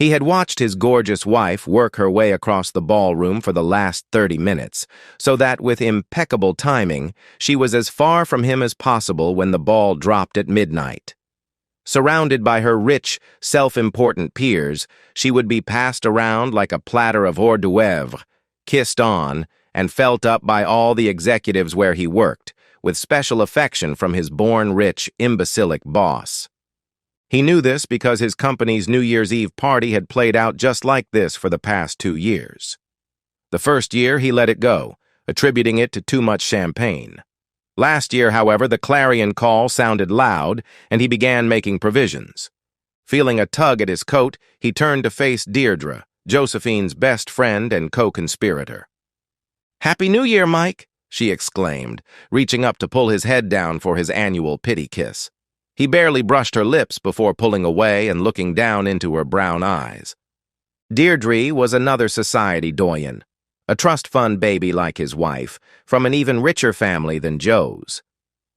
He had watched his gorgeous wife work her way across the ballroom for the last 30 minutes, so that with impeccable timing, she was as far from him as possible when the ball dropped at midnight. Surrounded by her rich, self-important peers, she would be passed around like a platter of hors d'oeuvres, kissed on, and felt up by all the executives where he worked, with special affection from his born-rich, imbecilic boss. He knew this because his company's New Year's Eve party had played out just like this for the past 2 years. The first year, he let it go, attributing it to too much champagne. Last year, however, the clarion call sounded loud, and he began making provisions. Feeling a tug at his coat, he turned to face Deirdre, Josephine's best friend and co-conspirator. "Happy New Year, Mike," she exclaimed, reaching up to pull his head down for his annual pity kiss. He barely brushed her lips before pulling away and looking down into her brown eyes. Deirdre was another society doyen, a trust fund baby like his wife, from an even richer family than Joe's.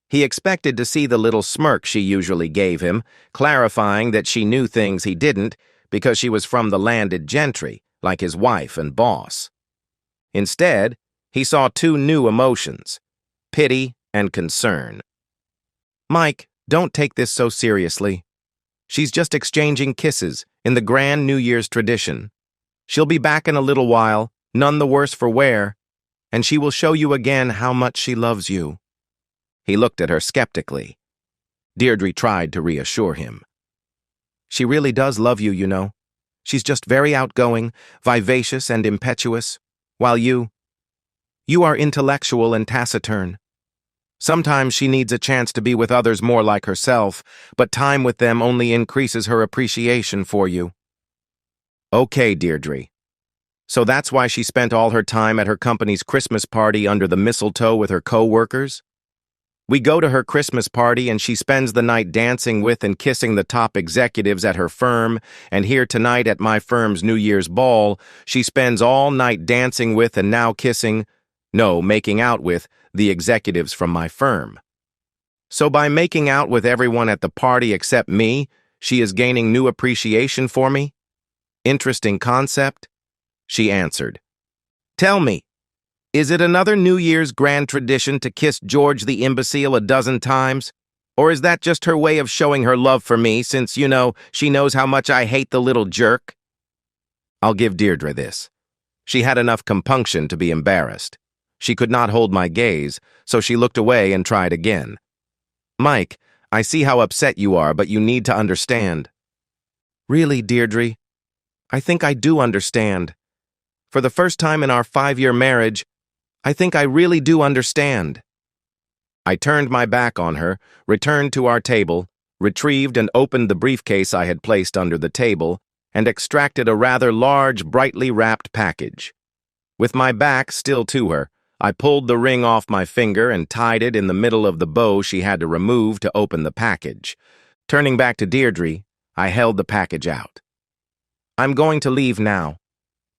He expected to see the little smirk she usually gave him, clarifying that she knew things he didn't because she was from the landed gentry, like his wife and boss. Instead, he saw 2 new emotions, pity and concern. "Mike, don't take this so seriously. She's just exchanging kisses in the grand New Year's tradition. She'll be back in a little while, none the worse for wear, and she will show you again how much she loves you." He looked at her skeptically. Deirdre tried to reassure him. "She really does love you, you know. She's just very outgoing, vivacious, and impetuous, while you are intellectual and taciturn. Sometimes she needs a chance to be with others more like herself, but time with them only increases her appreciation for you." "Okay, Deirdre. So that's why she spent all her time at her company's Christmas party under the mistletoe with her co-workers? We go to her Christmas party and she spends the night dancing with and kissing the top executives at her firm, and here tonight at my firm's New Year's ball, she spends all night dancing with and now making out with the executives from my firm. So by making out with everyone at the party except me, she is gaining new appreciation for me? Interesting concept?" She answered. "Tell me, is it another New Year's grand tradition to kiss George the imbecile a dozen times? Or is that just her way of showing her love for me since, she knows how much I hate the little jerk?" I'll give Deirdre this. She had enough compunction to be embarrassed. She could not hold my gaze, so she looked away and tried again. "Mike, I see how upset you are, but you need to understand." "Really, Deirdre? I think I do understand. For the first time in our 5-year marriage, I think I really do understand." I turned my back on her, returned to our table, retrieved and opened the briefcase I had placed under the table, and extracted a rather large, brightly wrapped package. With my back still to her, I pulled the ring off my finger and tied it in the middle of the bow she had to remove to open the package. Turning back to Deirdre, I held the package out. "I'm going to leave now.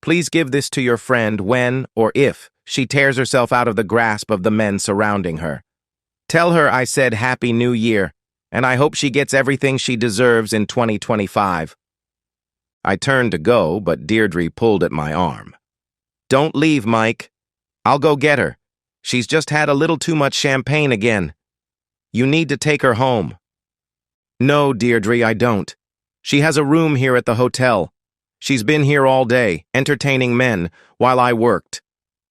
Please give this to your friend when, or if, she tears herself out of the grasp of the men surrounding her. Tell her I said Happy New Year, and I hope she gets everything she deserves in 2025. I turned to go, but Deirdre pulled at my arm. "Don't leave, Mike. I'll go get her. She's just had a little too much champagne again. You need to take her home." "No, Deirdre, I don't. She has a room here at the hotel. She's been here all day, entertaining men, while I worked.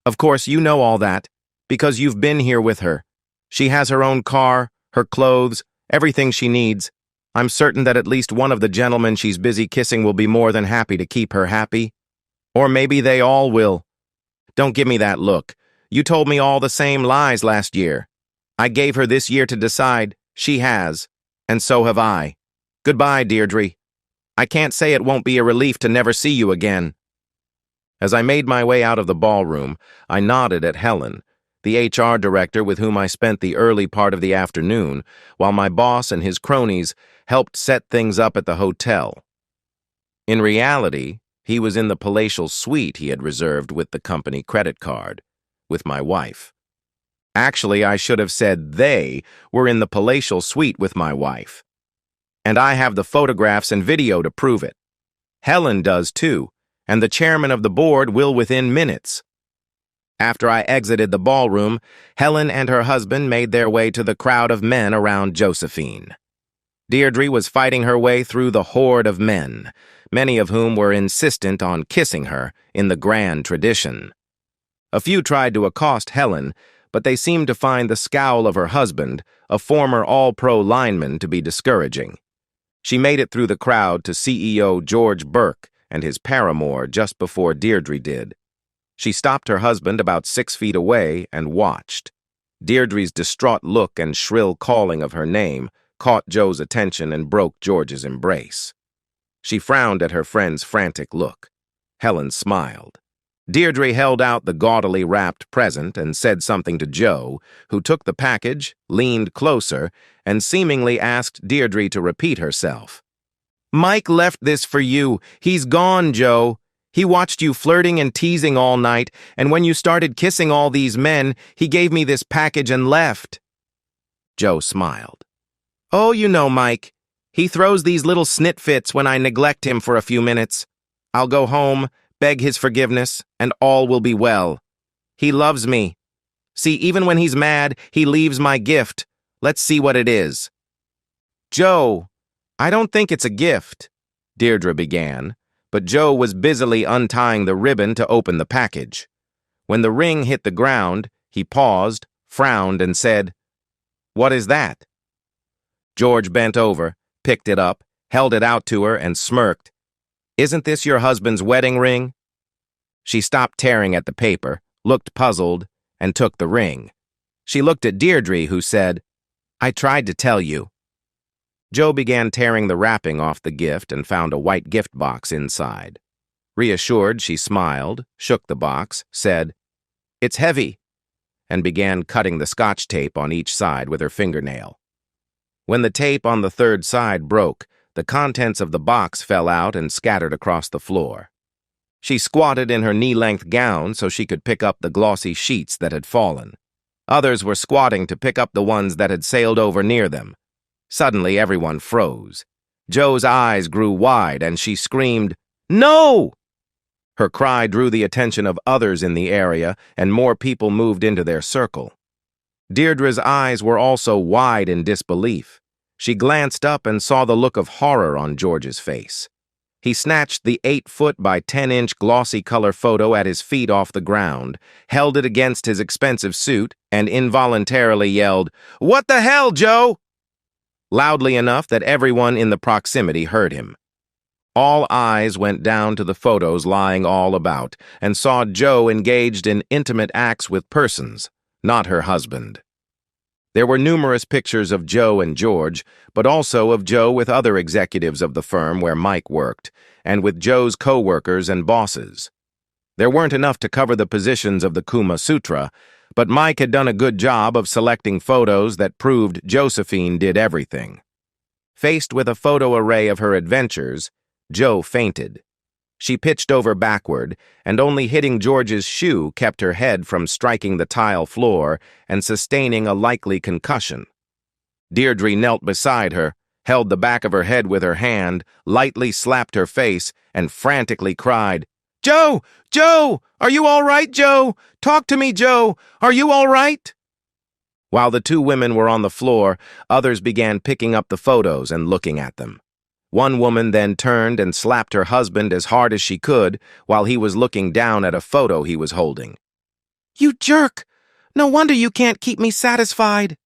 Of course, you know all that, because you've been here with her. She has her own car, her clothes, everything she needs. I'm certain that at least one of the gentlemen she's busy kissing will be more than happy to keep her happy. Or maybe they all will. Don't give me that look. You told me all the same lies last year. I gave her this year to decide. She has. And so have I. Goodbye, Deirdre. I can't say it won't be a relief to never see you again." As I made my way out of the ballroom, I nodded at Helen, the HR director with whom I spent the early part of the afternoon, while my boss and his cronies helped set things up at the hotel. In reality, he was in the palatial suite he had reserved with the company credit card, with my wife. Actually, I should have said they were in the palatial suite with my wife. And I have the photographs and video to prove it. Helen does too, and the chairman of the board will within minutes. After I exited the ballroom, Helen and her husband made their way to the crowd of men around Josephine. Deirdre was fighting her way through the horde of men, many of whom were insistent on kissing her in the grand tradition. A few tried to accost Helen, but they seemed to find the scowl of her husband, a former All-Pro lineman, to be discouraging. She made it through the crowd to CEO George Burke and his paramour just before Deirdre did. She stopped her husband about 6 feet away and watched. Deirdre's distraught look and shrill calling of her name caught Joe's attention and broke George's embrace. She frowned at her friend's frantic look. Helen smiled. Deirdre held out the gaudily wrapped present and said something to Joe, who took the package, leaned closer, and seemingly asked Deirdre to repeat herself. "Mike left this for you. He's gone, Joe. He watched you flirting and teasing all night, and when you started kissing all these men, he gave me this package and left." Joe smiled. "Oh, you know, Mike. He throws these little snit fits when I neglect him for a few minutes. I'll go home, beg his forgiveness, and all will be well. He loves me. See, even when he's mad, he leaves my gift. Let's see what it is." "Joe, I don't think it's a gift," Deirdre began, but Joe was busily untying the ribbon to open the package. When the ring hit the ground, he paused, frowned, and said, "What is that?" George bent over, picked it up, held it out to her, and smirked. "Isn't this your husband's wedding ring?" She stopped tearing at the paper, looked puzzled, and took the ring. She looked at Deirdre, who said, "I tried to tell you." Joe began tearing the wrapping off the gift and found a white gift box inside. Reassured, she smiled, shook the box, said, "It's heavy," and began cutting the scotch tape on each side with her fingernail. When the tape on the third side broke, the contents of the box fell out and scattered across the floor. She squatted in her knee-length gown so she could pick up the glossy sheets that had fallen. Others were squatting to pick up the ones that had sailed over near them. Suddenly, everyone froze. Joe's eyes grew wide, and she screamed, "No!" Her cry drew the attention of others in the area, and more people moved into their circle. Deirdre's eyes were also wide in disbelief. She glanced up and saw the look of horror on George's face. He snatched the 8-foot by 10-inch glossy color photo at his feet off the ground, held it against his expensive suit, and involuntarily yelled, "What the hell, Joe?" loudly enough that everyone in the proximity heard him. All eyes went down to the photos lying all about and saw Joe engaged in intimate acts with persons, not her husband. There were numerous pictures of Joe and George, but also of Joe with other executives of the firm where Mike worked, and with Joe's co-workers and bosses. There weren't enough to cover the positions of the Kama Sutra, but Mike had done a good job of selecting photos that proved Josephine did everything. Faced with a photo array of her adventures, Joe fainted. She pitched over backward, and only hitting George's shoe kept her head from striking the tile floor and sustaining a likely concussion. Deirdre knelt beside her, held the back of her head with her hand, lightly slapped her face, and frantically cried, "Joe! Joe! Are you all right, Joe? Talk to me, Joe! Are you all right?" While the two women were on the floor, others began picking up the photos and looking at them. One woman then turned and slapped her husband as hard as she could while he was looking down at a photo he was holding. "You jerk! No wonder you can't keep me satisfied."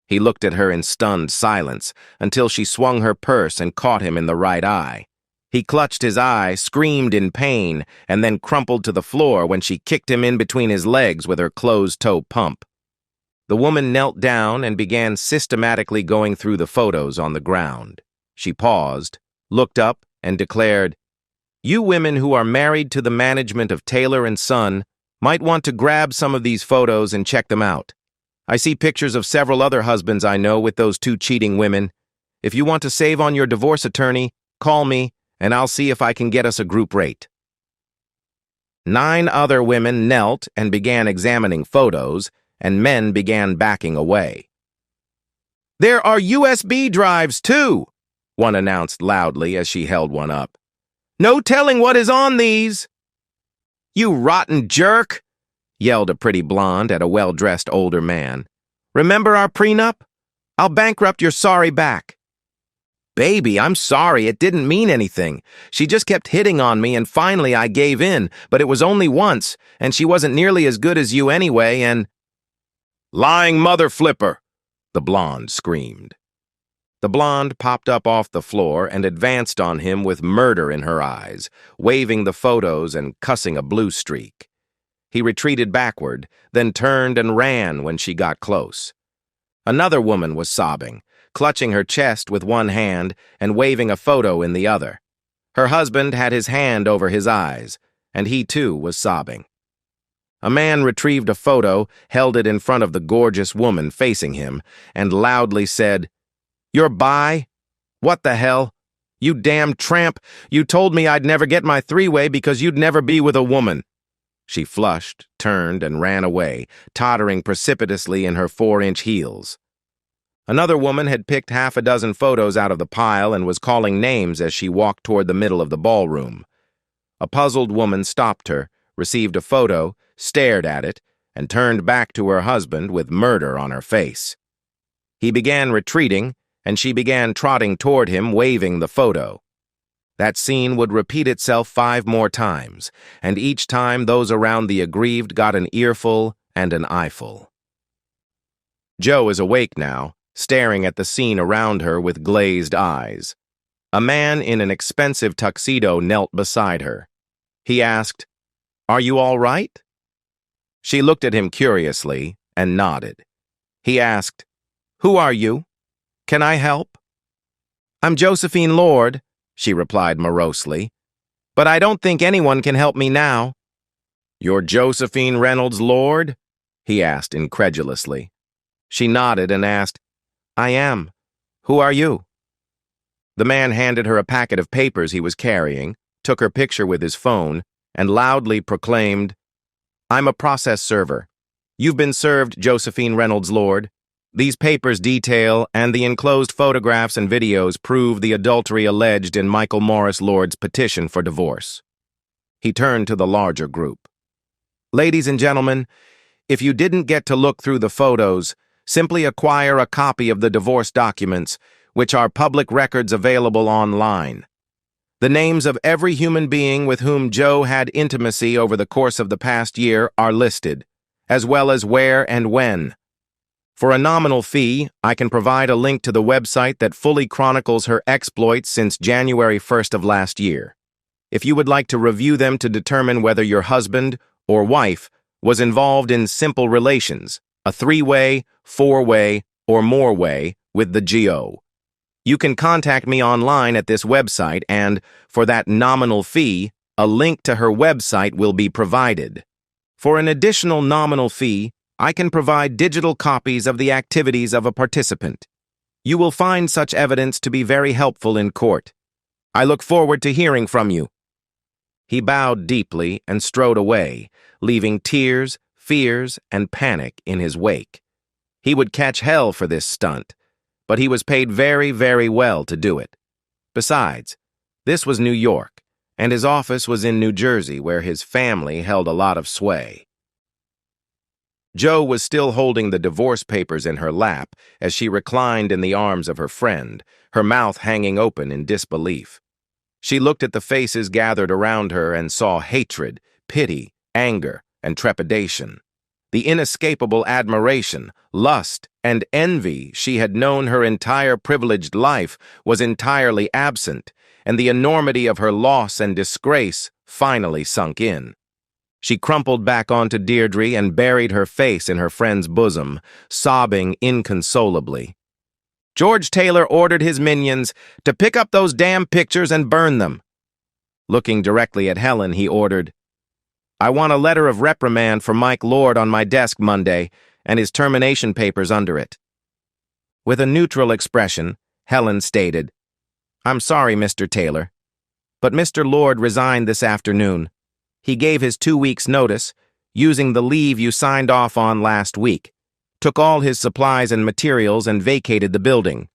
He looked at her in stunned silence until she swung her purse and caught him in the right eye. He clutched his eye, screamed in pain, and then crumpled to the floor when she kicked him in between his legs with her closed-toe pump. The woman knelt down and began systematically going through the photos on the ground. She paused, looked up, and declared, "You women who are married to the management of Taylor & Son might want to grab some of these photos and check them out. I see pictures of several other husbands I know with those two cheating women. If you want to save on your divorce attorney, call me, and I'll see if I can get us a group rate." 9 other women knelt and began examining photos, and men began backing away. "There are USB drives, too," one announced loudly as she held one up. No telling what is on these. You rotten jerk, yelled a pretty blonde at a well-dressed older man. Remember our prenup? I'll bankrupt your sorry back. Baby, I'm sorry, it didn't mean anything. She just kept hitting on me and finally I gave in, but it was only once, and she wasn't nearly as good as you anyway, and— Lying mother flipper, the blonde screamed. The blonde popped up off the floor and advanced on him with murder in her eyes, waving the photos and cussing a blue streak. He retreated backward, then turned and ran when she got close. Another woman was sobbing, clutching her chest with one hand and waving a photo in the other. Her husband had his hand over his eyes, and he too was sobbing. A man retrieved a photo, held it in front of the gorgeous woman facing him, and loudly said, "You're bi? What the hell? You damn tramp! You told me I'd never get my three-way because you'd never be with a woman." She flushed, turned, and ran away, tottering precipitously in her 4-inch heels. Another woman had picked half a dozen photos out of the pile and was calling names as she walked toward the middle of the ballroom. A puzzled woman stopped her, received a photo, stared at it, and turned back to her husband with murder on her face. He began retreating, and she began trotting toward him, waving the photo. That scene would repeat itself 5 more times, and each time those around the aggrieved got an earful and an eyeful. Joe is awake now, staring at the scene around her with glazed eyes. A man in an expensive tuxedo knelt beside her. He asked, "Are you all right?" She looked at him curiously and nodded. He asked, "Who are you? Can I help?" "I'm Josephine Lord," she replied morosely, "but I don't think anyone can help me now." "You're Josephine Reynolds Lord?" he asked incredulously. She nodded and asked, "I am. Who are you?" The man handed her a packet of papers he was carrying, took her picture with his phone, and loudly proclaimed, "I'm a process server. You've been served, Josephine Reynolds Lord. These papers detail, and the enclosed photographs and videos prove the adultery alleged in Michael Morris Lord's petition for divorce." He turned to the larger group. "Ladies and gentlemen, if you didn't get to look through the photos, simply acquire a copy of the divorce documents, which are public records available online. The names of every human being with whom Joe had intimacy over the course of the past year are listed, as well as where and when. For a nominal fee, I can provide a link to the website that fully chronicles her exploits since January 1st of last year. If you would like to review them to determine whether your husband or wife was involved in simple relations, a 3-way, 4-way, or more way with the GO. You can contact me online at this website and, for that nominal fee, a link to her website will be provided. For an additional nominal fee, I can provide digital copies of the activities of a participant. You will find such evidence to be very helpful in court. I look forward to hearing from you." He bowed deeply and strode away, leaving tears, fears, and panic in his wake. He would catch hell for this stunt, but he was paid very, very well to do it. Besides, this was New York, and his office was in New Jersey, where his family held a lot of sway. Joe was still holding the divorce papers in her lap as she reclined in the arms of her friend, her mouth hanging open in disbelief. She looked at the faces gathered around her and saw hatred, pity, anger, and trepidation. The inescapable admiration, lust, and envy she had known her entire privileged life was entirely absent, and the enormity of her loss and disgrace finally sunk in. She crumpled back onto Deirdre and buried her face in her friend's bosom, sobbing inconsolably. "George Taylor ordered his minions to pick up those damn pictures and burn them." Looking directly at Helen, he ordered, "I want a letter of reprimand for Mike Lord on my desk Monday, and his termination papers under it." With a neutral expression, Helen stated, "I'm sorry, Mr. Taylor, but Mr. Lord resigned this afternoon. He gave his 2 weeks' notice, using the leave you signed off on last week, took all his supplies and materials and vacated the building.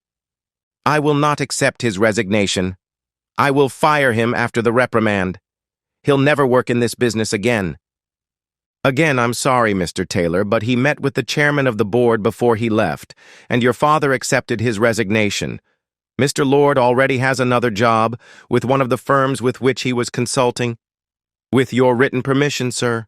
I will not accept his resignation. I will fire him after the reprimand. He'll never work in this business again. Again, I'm sorry, Mr. Taylor, but he met with the chairman of the board before he left, and your father accepted his resignation. Mr. Lord already has another job with one of the firms with which he was consulting. With your written permission, sir.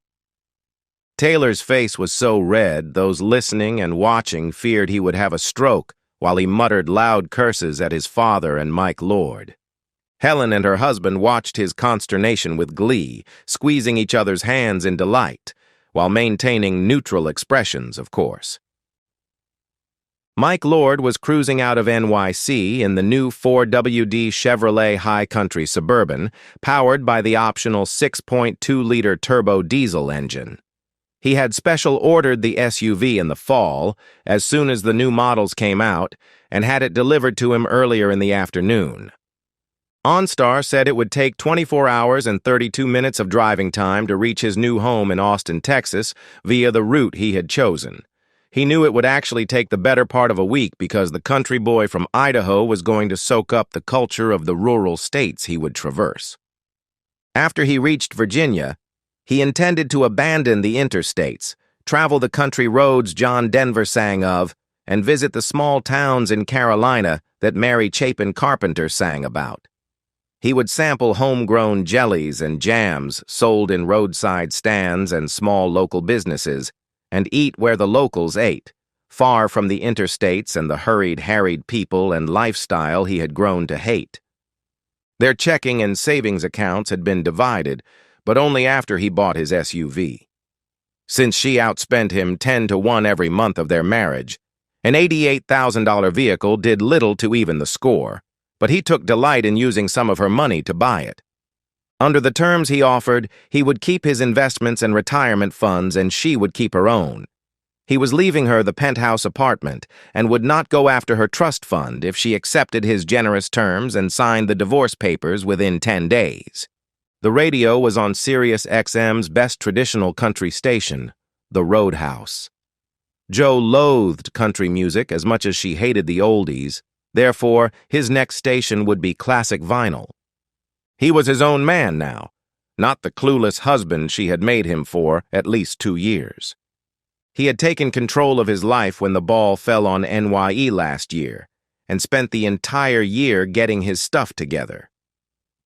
Taylor's face was so red, those listening and watching feared he would have a stroke while he muttered loud curses at his father and Mike Lord. Helen and her husband watched his consternation with glee, squeezing each other's hands in delight, while maintaining neutral expressions, of course. Mike Lord was cruising out of NYC in the new 4WD Chevrolet High Country Suburban, powered by the optional 6.2-liter turbo diesel engine. He had special ordered the SUV in the fall, as soon as the new models came out, and had it delivered to him earlier in the afternoon. OnStar said it would take 24 hours and 32 minutes of driving time to reach his new home in Austin, Texas, via the route he had chosen. He knew it would actually take the better part of a week because the country boy from Idaho was going to soak up the culture of the rural states he would traverse. After he reached Virginia, he intended to abandon the interstates, travel the country roads John Denver sang of, and visit the small towns in Carolina that Mary Chapin Carpenter sang about. He would sample homegrown jellies and jams sold in roadside stands and small local businesses, and eat where the locals ate, far from the interstates and the hurried, harried people and lifestyle he had grown to hate. Their checking and savings accounts had been divided, but only after he bought his SUV. Since she outspent him 10-to-1 every month of their marriage, an $88,000 vehicle did little to even the score, but he took delight in using some of her money to buy it. Under the terms he offered, he would keep his investments and retirement funds and she would keep her own. He was leaving her the penthouse apartment and would not go after her trust fund if she accepted his generous terms and signed the divorce papers within 10 days. The radio was on Sirius XM's best traditional country station, the Roadhouse. Joe loathed country music as much as she hated the oldies, therefore his next station would be classic vinyl. He was his own man now, not the clueless husband she had made him for at least 2 years. He had taken control of his life when the ball fell on NYE last year, and spent the entire year getting his stuff together.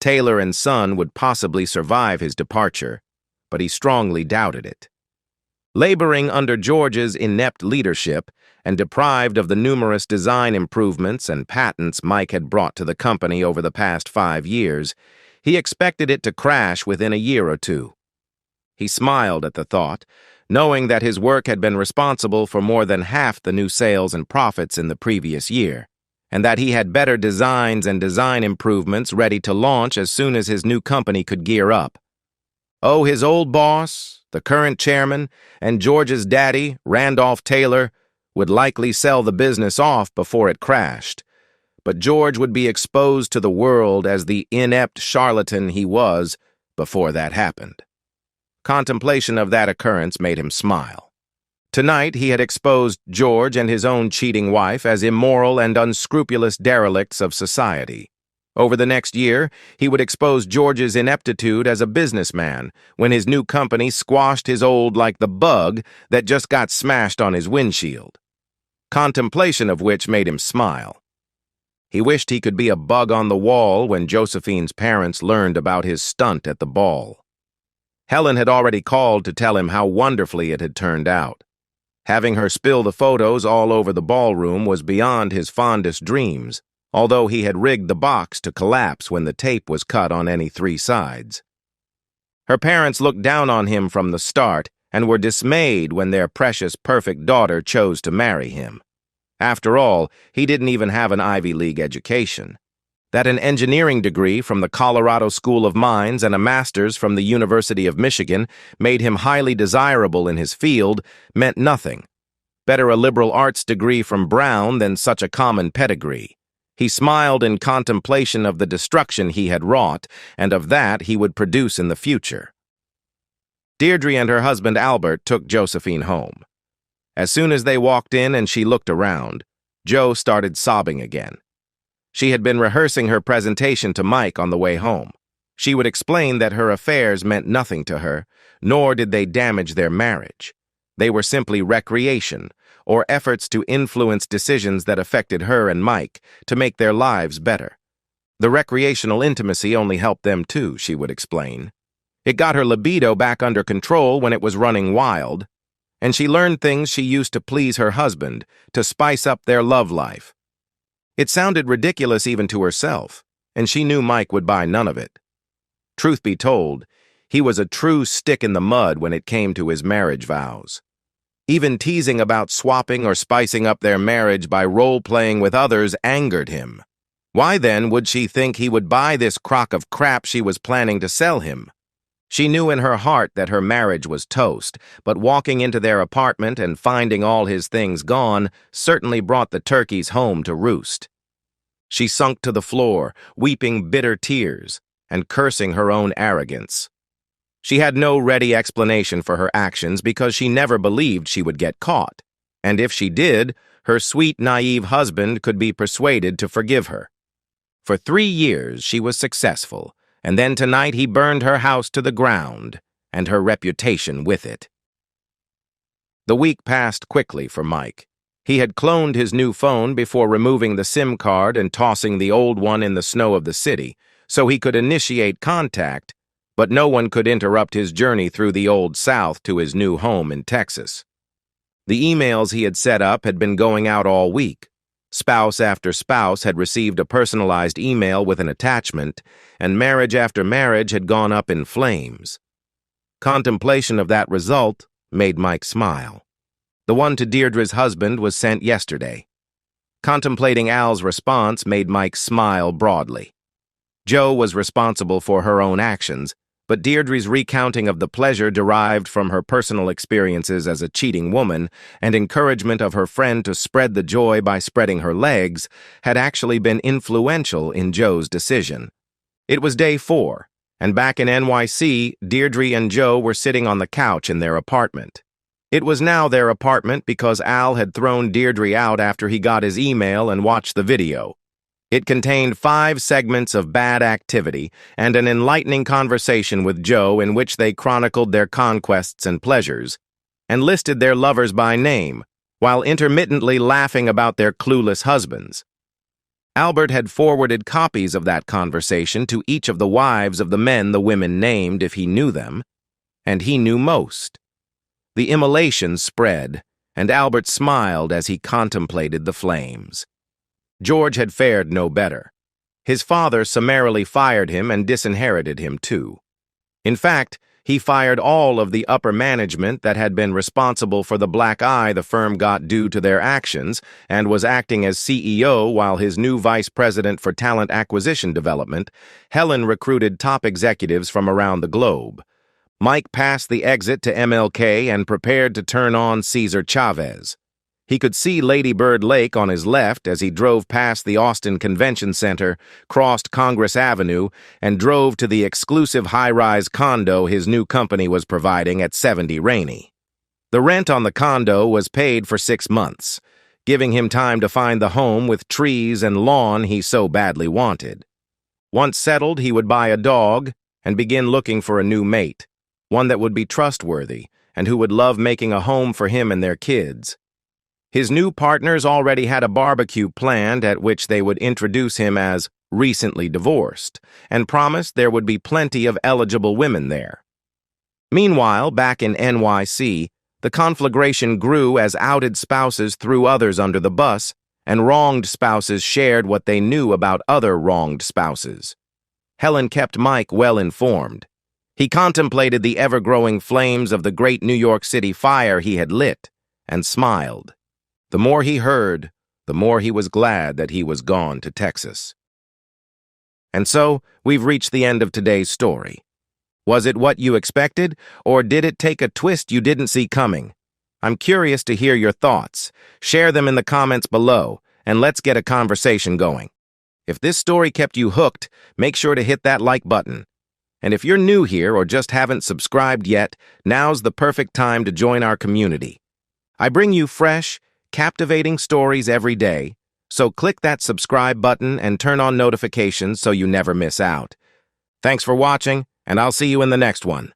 Taylor and Son would possibly survive his departure, but he strongly doubted it. Laboring under George's inept leadership and deprived of the numerous design improvements and patents Mike had brought to the company over the past 5 years, he expected it to crash within a year or two. He smiled at the thought, knowing that his work had been responsible for more than half the new sales and profits in the previous year, and that he had better designs and design improvements ready to launch as soon as his new company could gear up. Oh, his old boss, the current chairman, and George's daddy, Randolph Taylor, would likely sell the business off before it crashed, but George would be exposed to the world as the inept charlatan he was before that happened. Contemplation of that occurrence made him smile. Tonight he had exposed George and his own cheating wife as immoral and unscrupulous derelicts of society. Over the next year, he would expose George's ineptitude as a businessman when his new company squashed his old like the bug that just got smashed on his windshield. Contemplation of which made him smile. He wished he could be a bug on the wall when Josephine's parents learned about his stunt at the ball. Helen had already called to tell him how wonderfully it had turned out. Having her spill the photos all over the ballroom was beyond his fondest dreams, although he had rigged the box to collapse when the tape was cut on any 3 sides. Her parents looked down on him from the start and were dismayed when their precious, perfect daughter chose to marry him. After all, he didn't even have an Ivy League education. That an engineering degree from the Colorado School of Mines and a master's from the University of Michigan made him highly desirable in his field meant nothing. Better a liberal arts degree from Brown than such a common pedigree. He smiled in contemplation of the destruction he had wrought and of that he would produce in the future. Deirdre and her husband Albert took Josephine home. As soon as they walked in and she looked around, Joe started sobbing again. She had been rehearsing her presentation to Mike on the way home. She would explain that her affairs meant nothing to her, nor did they damage their marriage. They were simply recreation, or efforts to influence decisions that affected her and Mike to make their lives better. The recreational intimacy only helped them too, she would explain. It got her libido back under control when it was running wild, and she learned things she used to please her husband, to spice up their love life. It sounded ridiculous even to herself, and she knew Mike would buy none of it. Truth be told, he was a true stick in the mud when it came to his marriage vows. Even teasing about swapping or spicing up their marriage by role-playing with others angered him. Why then would she think he would buy this crock of crap she was planning to sell him? She knew in her heart that her marriage was toast, but walking into their apartment and finding all his things gone certainly brought the turkeys home to roost. She sunk to the floor, weeping bitter tears and cursing her own arrogance. She had no ready explanation for her actions because she never believed she would get caught, and if she did, her sweet, naive husband could be persuaded to forgive her. For 3 years she was successful, and then tonight he burned her house to the ground, and her reputation with it. The week passed quickly for Mike. He had cloned his new phone before removing the SIM card and tossing the old one in the snow of the city, so he could initiate contact, but no one could interrupt his journey through the Old South to his new home in Texas. The emails he had set up had been going out all week. Spouse after spouse had received a personalized email with an attachment, and marriage after marriage had gone up in flames. Contemplation of that result made Mike smile. The one to Deirdre's husband was sent yesterday. Contemplating Al's response made Mike smile broadly. Jo was responsible for her own actions, but Deirdre's recounting of the pleasure derived from her personal experiences as a cheating woman and encouragement of her friend to spread the joy by spreading her legs had actually been influential in Jo's decision. It was day 4, and back in NYC, Deirdre and Jo were sitting on the couch in their apartment. It was now their apartment because Al had thrown Deirdre out after he got his email and watched the video. It contained 5 segments of bad activity and an enlightening conversation with Jo in which they chronicled their conquests and pleasures, and listed their lovers by name, while intermittently laughing about their clueless husbands. Albert had forwarded copies of that conversation to each of the wives of the men the women named if he knew them, and he knew most. The immolation spread, and Albert smiled as he contemplated the flames. George had fared no better. His father summarily fired him and disinherited him too. In fact, he fired all of the upper management that had been responsible for the black eye the firm got due to their actions and was acting as CEO while his new vice president for talent acquisition development, Helen, recruited top executives from around the globe. Mike passed the exit to MLK and prepared to turn on Cesar Chavez. He could see Lady Bird Lake on his left as he drove past the Austin Convention Center, crossed Congress Avenue, and drove to the exclusive high-rise condo his new company was providing at 70 Rainey. The rent on the condo was paid for 6 months, giving him time to find the home with trees and lawn he so badly wanted. Once settled, he would buy a dog and begin looking for a new mate, one that would be trustworthy and who would love making a home for him and their kids. His new partners already had a barbecue planned at which they would introduce him as recently divorced, and promised there would be plenty of eligible women there. Meanwhile, back in NYC, the conflagration grew as outed spouses threw others under the bus, and wronged spouses shared what they knew about other wronged spouses. Helen kept Mike well informed. He contemplated the ever-growing flames of the great New York City fire he had lit, and smiled. The more he heard, the more he was glad that he was gone to Texas. And so, we've reached the end of today's story. Was it what you expected, or did it take a twist you didn't see coming? I'm curious to hear your thoughts. Share them in the comments below, and let's get a conversation going. If this story kept you hooked, make sure to hit that like button. And if you're new here or just haven't subscribed yet, now's the perfect time to join our community. I bring you fresh, captivating stories every day, So click that subscribe button and turn on notifications so you never miss out. Thanks for watching, and I'll see you in the next one.